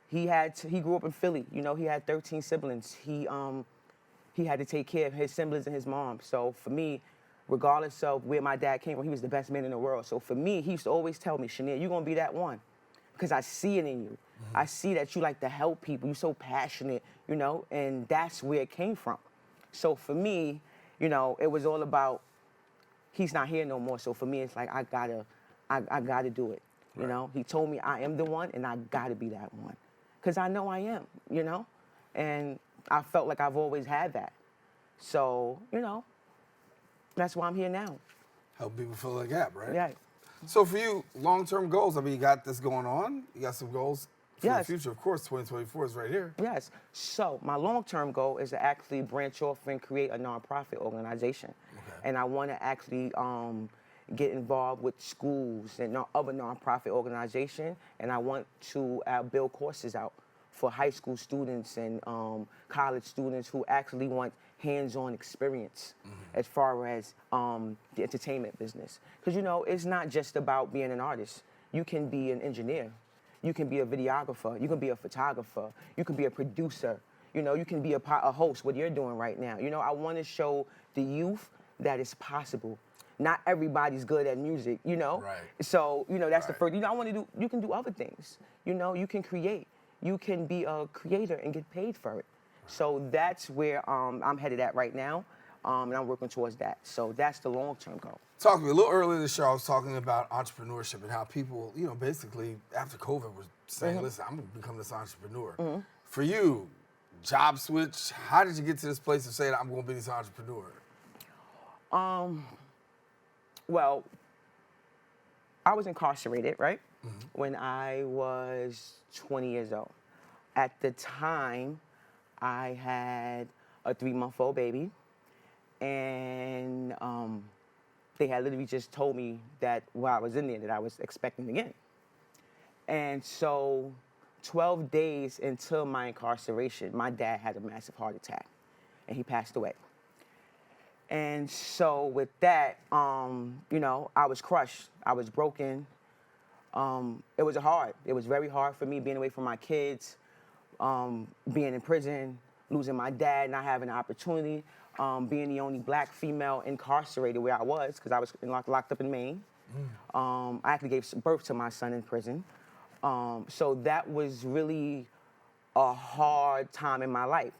He grew up in Philly. You know, he had 13 siblings. He had to take care of his siblings and his mom. So for me, regardless of where my dad came from, he was the best man in the world. So for me, he used to always tell me, Shinere, you're gonna be that one, because I see it in you. I see that you like to help people. You're so passionate, you know, and that's where it came from. So for me, you know, it was all about, he's not here no more. So for me, it's like, I gotta do it. You know, he told me I am the one, and I gotta be that one, because I know I am, you know, and I felt like I've always had that. So, you know, that's why I'm here now. Help people fill that gap, right? Yeah. So for you, long-term goals, I mean, you got this going on. You got some goals for the Yes. future. Of course, 2024 is right here. Yes. So my long-term goal is to actually branch off and create a nonprofit organization. And I want to actually get involved with schools and other nonprofit organizations. And I want to build courses out for high school students and college students who actually want hands-on experience as far as the entertainment business. Because, you know, it's not just about being an artist. You can be an engineer. You can be a videographer. You can be a photographer. You can be a producer. You know, you can be a host, what you're doing right now. You know, I want to show the youth that it's possible. Not everybody's good at music, you know? Right. So, you know, that's the first, you know, you can do other things. You know, you can create. You can be a creator and get paid for it. So that's where I'm headed at right now, and I'm working towards that. So that's the long-term goal. Talk to me a little earlier in the show. I was talking about entrepreneurship and how people, you know, basically after COVID were saying, listen, I'm going to become this entrepreneur. For you, job switch, how did you get to this place of saying I'm going to be this entrepreneur? Well, I was incarcerated, right? When I was 20 years old. At the time, I had a 3-month-old baby, and they had literally just told me that while I was in there that I was expecting again. And so 12 days into my incarceration, my dad had a massive heart attack, and he passed away. And so with that, you know, I was crushed. I was broken. It was hard. It was very hard for me being away from my kids, being in prison, losing my dad, not having an opportunity, being the only black female incarcerated where I was, because I was locked up in Maine. I actually gave birth to my son in prison. So that was really a hard time in my life.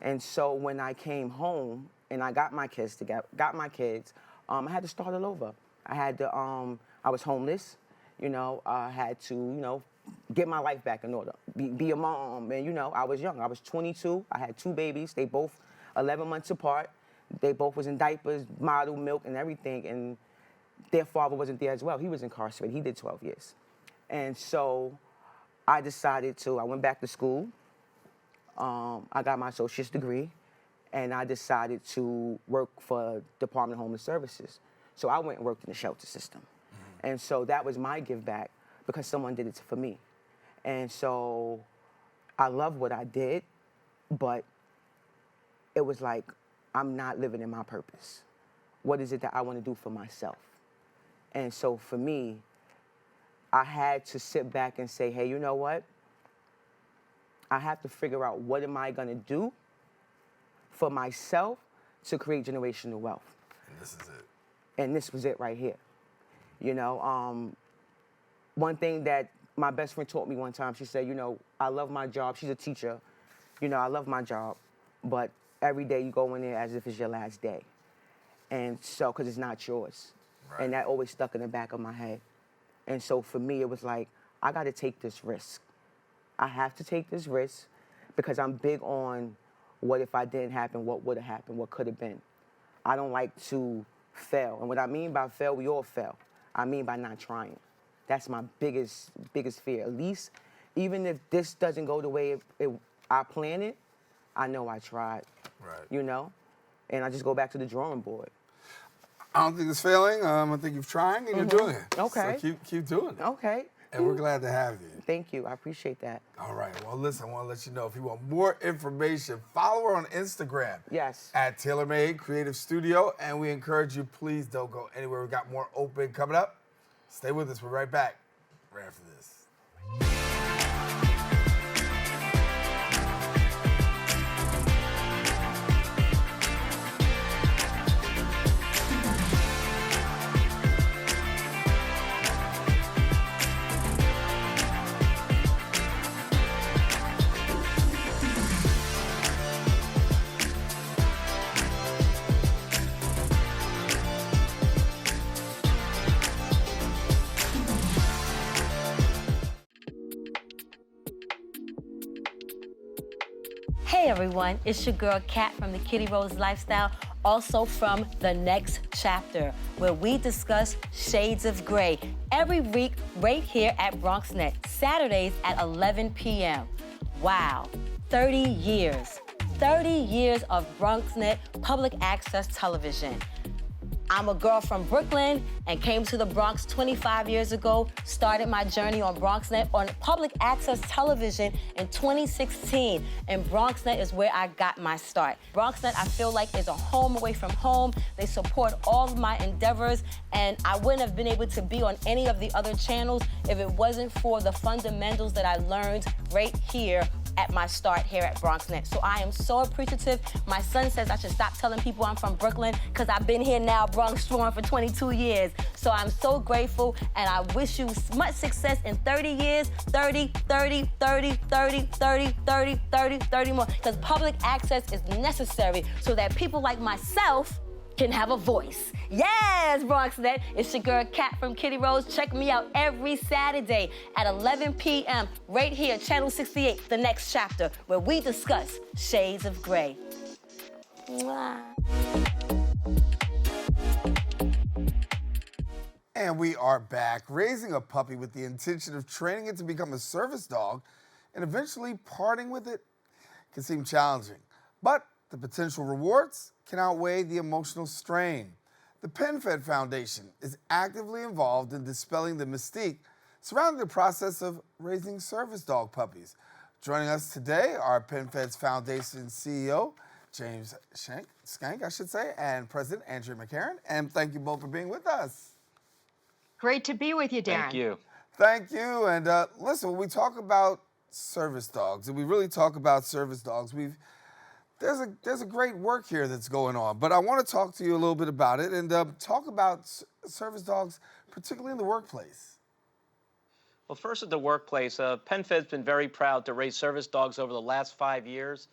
And so when I came home and I got my kids together, I had to start all over. I had to, I was homeless, you know, I had to, you know, get my life back in order, be a mom. And, you know, I was young. I was 22. I had 2 babies. They both 11 months apart. They both was in diapers, bottled milk and everything. And their father wasn't there as well. He was incarcerated. He did 12 years. And so I decided I went back to school. I got my associate's degree, and I decided to work for Department of Homeless Services. So I went and worked in the shelter system. And so that was my give back because someone did it for me. And so I love what I did, but it was like, I'm not living in my purpose. What is it that I want to do for myself? And so for me, I had to sit back and say, hey, you know what? I have to figure out what am I gonna do for myself to create generational wealth. And this is it. And this was it right here. You know, one thing that my best friend taught me one time, she said, you know, I love my job. She's a teacher. You know, I love my job, but every day you go in there as if it's your last day. And so, because it's not yours. Right. And that always stuck in the back of my head. And so for me, it was like, I got to take this risk. I have to take this risk because I'm big on what if I didn't happen, what would have happened, what could have been. I don't like to fail. And what I mean by fail, we all fail. I mean by not trying. That's my biggest fear. At least, even if this doesn't go the way I planned it, I know I tried. Right. You know? And I just go back to the drawing board. I don't think it's failing. I think you're trying and you're doing it. Okay. So keep doing it. Okay. And we're glad to have you. Thank you. I appreciate that. All right. Well, listen, I want to let you know if you want more information, follow her on Instagram. Yes. At TaylorMade Creative Studio. And we encourage you, please don't go anywhere. We got more open coming up. Stay with us. We're right back right after this. Hey everyone, it's your girl Kat from the Kitty Rose Lifestyle, also from The Next Chapter, where we discuss shades of gray every week right here at BronxNet, Saturdays at 11 p.m. Wow, 30 years. 30 years of BronxNet public access television. I'm a girl from Brooklyn and came to the Bronx 25 years ago, started my journey on BronxNet on public access television in 2016, and BronxNet is where I got my start. BronxNet, I feel like, is a home away from home. They support all of my endeavors, and I wouldn't have been able to be on any of the other channels if it wasn't for the fundamentals that I learned right here at my start here at BronxNet. So I am so appreciative. My son says I should stop telling people I'm from Brooklyn because I've been here now, Bronx strong, for 22 years. So I'm so grateful, and I wish you much success in 30 years, 30, 30, 30, 30, 30, 30, 30, 30 more, because public access is necessary so that people like myself can have a voice. Yes, BronxNet. It's your girl Kat from Kitty Rose. Check me out every Saturday at 11 p.m. right here, Channel 68, The Next Chapter, where we discuss shades of gray. Mwah. And we are back, raising a puppy with the intention of training it to become a service dog and eventually parting with it can seem challenging. But the potential rewards can outweigh the emotional strain. The PenFed Foundation is actively involved in dispelling the mystique surrounding the process of raising service dog puppies. Joining us today are PenFed's Foundation CEO, James Schenck, I should say, and President Andrea McCarren. And thank you both for being with us. Great to be with you, Daren. Thank you. Thank you. And listen, when we talk about service dogs, and we really talk about service dogs, there's a great work here that's going on. But I want to talk to you a little bit about it and talk about service dogs, particularly in the workplace. Well, first at the workplace, PenFed's been very proud to raise service dogs over the last 5 years.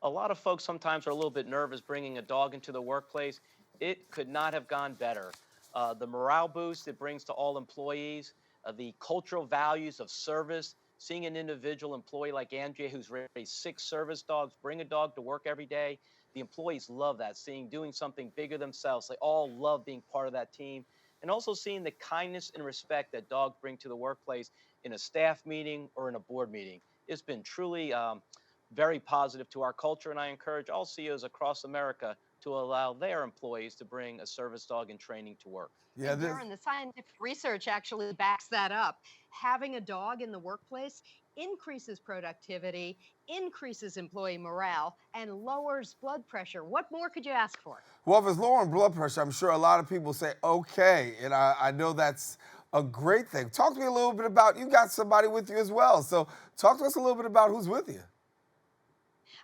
A lot of folks sometimes are a little bit nervous bringing a dog into the workplace. It could not have gone better. The morale boost it brings to all employees, the cultural values of service, seeing an individual employee like Andrea who's raised 6 service dogs, bring a dog to work every day. The employees love that, doing something bigger themselves. They all love being part of that team. And also seeing the kindness and respect that dogs bring to the workplace in a staff meeting or in a board meeting. It's been truly very positive to our culture, and I encourage all CEOs across America to allow their employees to bring a service dog in training to work. Yeah, Daren, the scientific research actually backs that up. Having a dog in the workplace increases productivity, increases employee morale, and lowers blood pressure. What more could you ask for? Well, if it's lowering blood pressure, I'm sure a lot of people say, okay, and I know that's a great thing. Talk to me a little bit about, you got somebody with you as well, so talk to us a little bit about who's with you.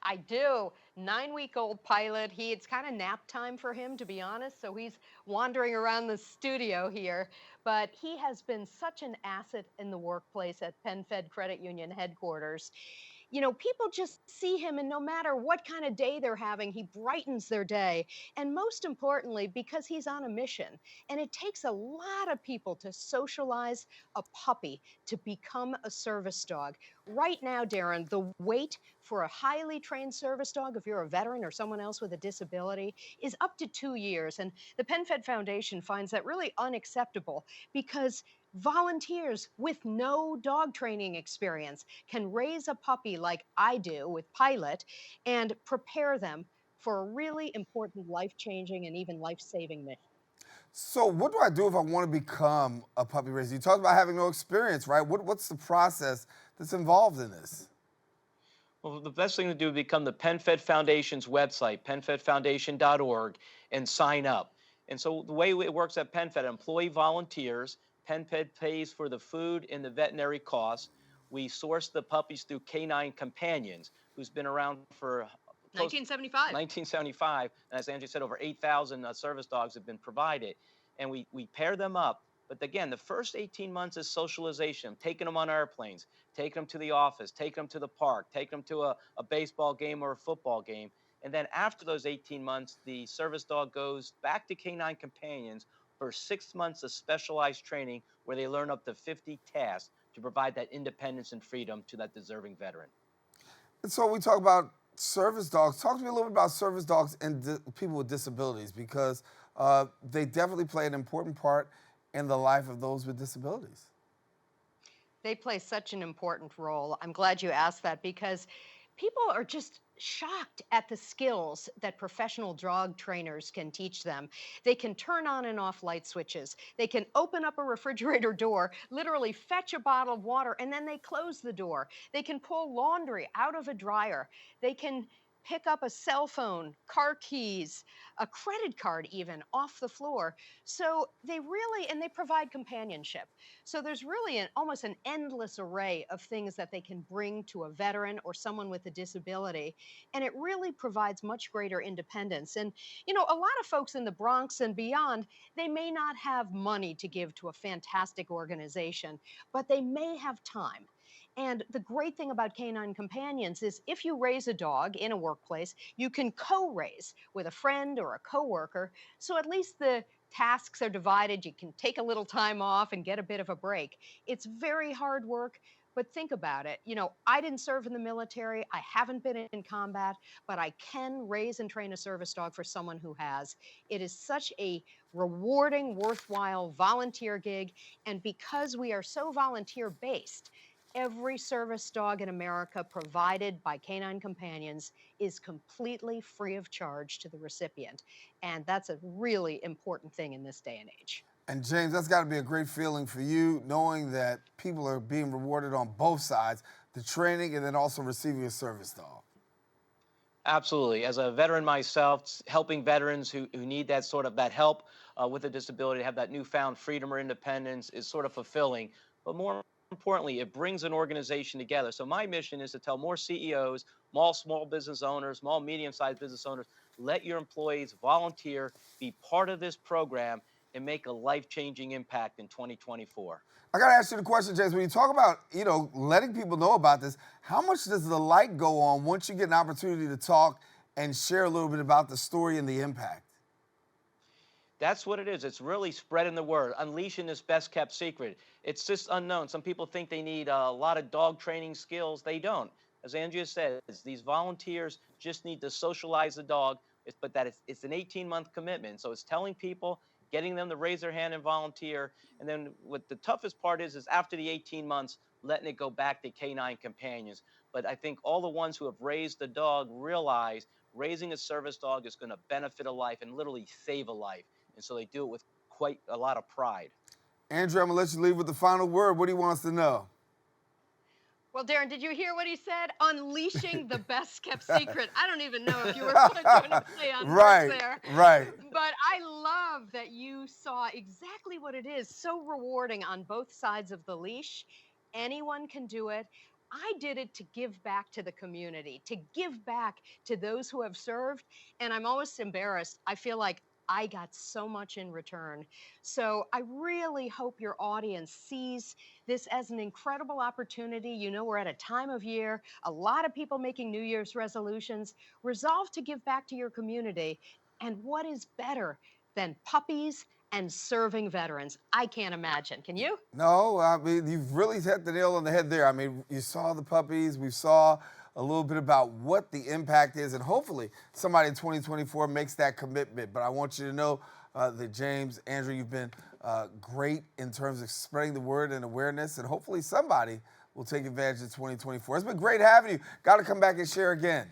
I do. 9-week-old Pilot. It's kind of nap time for him, to be honest, so he's wandering around the studio here. But he has been such an asset in the workplace at PenFed Credit Union headquarters. You know, people just see him, and no matter what kind of day they're having, he brightens their day. And most importantly, because he's on a mission. And it takes a lot of people to socialize a puppy to become a service dog. Right now, Daren, the wait for a highly trained service dog, if you're a veteran or someone else with a disability, is up to 2 years. And the PenFed Foundation finds that really unacceptable because volunteers with no dog training experience can raise a puppy like I do with Pilot and prepare them for a really important life-changing and even life-saving mission. So what do I do if I want to become a puppy raiser? You talked about having no experience, right? What's the process that's involved in this? Well, the best thing to do is become the PenFed Foundation's website, penfedfoundation.org, and sign up. And so the way it works at PenFed, employee volunteers, PenFed pays for the food and the veterinary costs. We source the puppies through Canine Companions, who's been around for 1975. And as Andrea said, over 8,000 service dogs have been provided. And we pair them up. But again, the first 18 months is socialization, taking them on airplanes, taking them to the office, taking them to the park, taking them to a baseball game or a football game. And then after those 18 months, the service dog goes back to Canine Companions for 6 months of specialized training where they learn up to 50 tasks to provide that independence and freedom to that deserving veteran. And so we talk about service dogs. Talk to me a little bit about service dogs and people with disabilities, because they definitely play an important part in the life of those with disabilities. They play such an important role. I'm glad you asked that because people are just shocked at the skills that professional dog trainers can teach them. They can turn on and off light switches. They can open up a refrigerator door, literally fetch a bottle of water, and then they close the door. They can pull laundry out of a dryer. They can pick up a cell phone, car keys, a credit card even off the floor. So they provide companionship. So there's really almost an endless array of things that they can bring to a veteran or someone with a disability. And it really provides much greater independence. And, you know, a lot of folks in the Bronx and beyond, they may not have money to give to a fantastic organization, but they may have time. And the great thing about Canine Companions is if you raise a dog in a workplace, you can co-raise with a friend or a coworker. So at least the tasks are divided. You can take a little time off and get a bit of a break. It's very hard work, but think about it. You know, I didn't serve in the military. I haven't been in combat, but I can raise and train a service dog for someone who has. It is such a rewarding, worthwhile volunteer gig. And because we are so volunteer-based, every service dog in America provided by Canine Companions is completely free of charge to the recipient. And that's a really important thing in this day and age. And James, that's got to be a great feeling for you, knowing that people are being rewarded on both sides, the training and then also receiving a service dog. Absolutely. As a veteran myself, helping veterans who need that sort of that help with a disability to have that newfound freedom or independence is sort of fulfilling. But more importantly, it brings an organization together. So my mission is to tell more CEOs, small business owners, small, medium-sized business owners, let your employees volunteer, be part of this program, and make a life-changing impact in 2024. I got to ask you the question, James. When you talk about, letting people know about this, how much does the light go on once you get an opportunity to talk and share a little bit about the story and the impact? That's what it is. It's really spreading the word, unleashing this best-kept secret. It's just unknown. Some people think they need a lot of dog training skills. They don't. As Andrea says, these volunteers just need to socialize the dog, but it's an 18-month commitment. So it's telling people, getting them to raise their hand and volunteer. And then what the toughest part is after the 18 months, letting it go back to canine companions. But I think all the ones who have raised the dog realize raising a service dog is going to benefit a life and literally save a life. And so they do it with quite a lot of pride. Andrea, I'm going to let you leave with the final word. What do you want us to know? Well, Daren, did you hear what he said? Unleashing the best-kept secret. I don't even know if you were going to play on words there. Right. But I love that you saw exactly what it is. So rewarding on both sides of the leash. Anyone can do it. I did it to give back to the community, to give back to those who have served. And I'm almost embarrassed. I feel like I got so much in return. So I really hope your audience sees this as an incredible opportunity. You know, we're at a time of year, a lot of people making New Year's resolutions. Resolve to give back to your community. And what is better than puppies and serving veterans? I can't imagine. Can you? No, I mean, you've really hit the nail on the head there. I mean, you saw the puppies. We saw a little bit about what the impact is, and hopefully somebody in 2024 makes that commitment. But I want you to know that James, Andrea, you've been great in terms of spreading the word and awareness, and hopefully somebody will take advantage of 2024. It's been great having you. Got to come back and share again.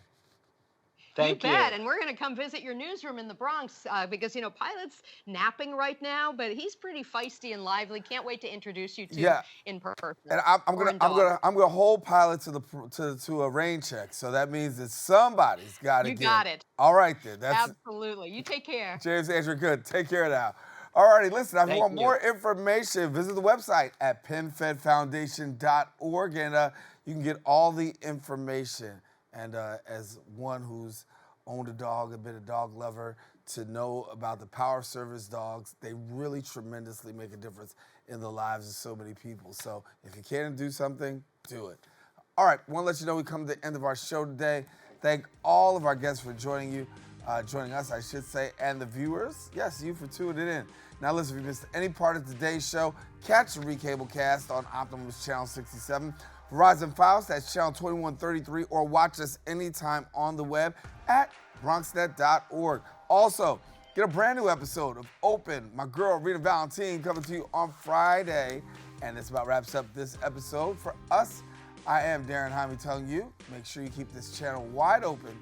Thank you. Bet. And we're going to come visit your newsroom in the Bronx because, Pilot's napping right now, but he's pretty feisty and lively. Can't wait to introduce you to in person. And I'm gonna hold Pilot to a rain check. So that means that somebody's got to get. You got it. All right then. Absolutely. You take care. James, Andrea, good. Take care now. All righty, listen, if you want more information, visit the website at PenFedFoundation.org, and you can get all the information. And as one who's owned a dog, and been a dog lover, to know about the power of service dogs, they really tremendously make a difference in the lives of so many people. So if you can do something, do it. All right, want to let you know we come to the end of our show today. Thank all of our guests for joining us, I should say, and the viewers. Yes, you for tuning in. Now listen, if you missed any part of today's show, catch the recablecast on Optimus Channel 67. Verizon Files, that's channel 2133, or watch us anytime on the web at bronxnet.org. Also, get a brand new episode of Open, my girl Rita Valentine, coming to you on Friday. And this about wraps up this episode. For us, I am Daren Jaime telling you, make sure you keep this channel wide open,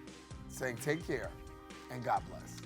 saying take care and God bless.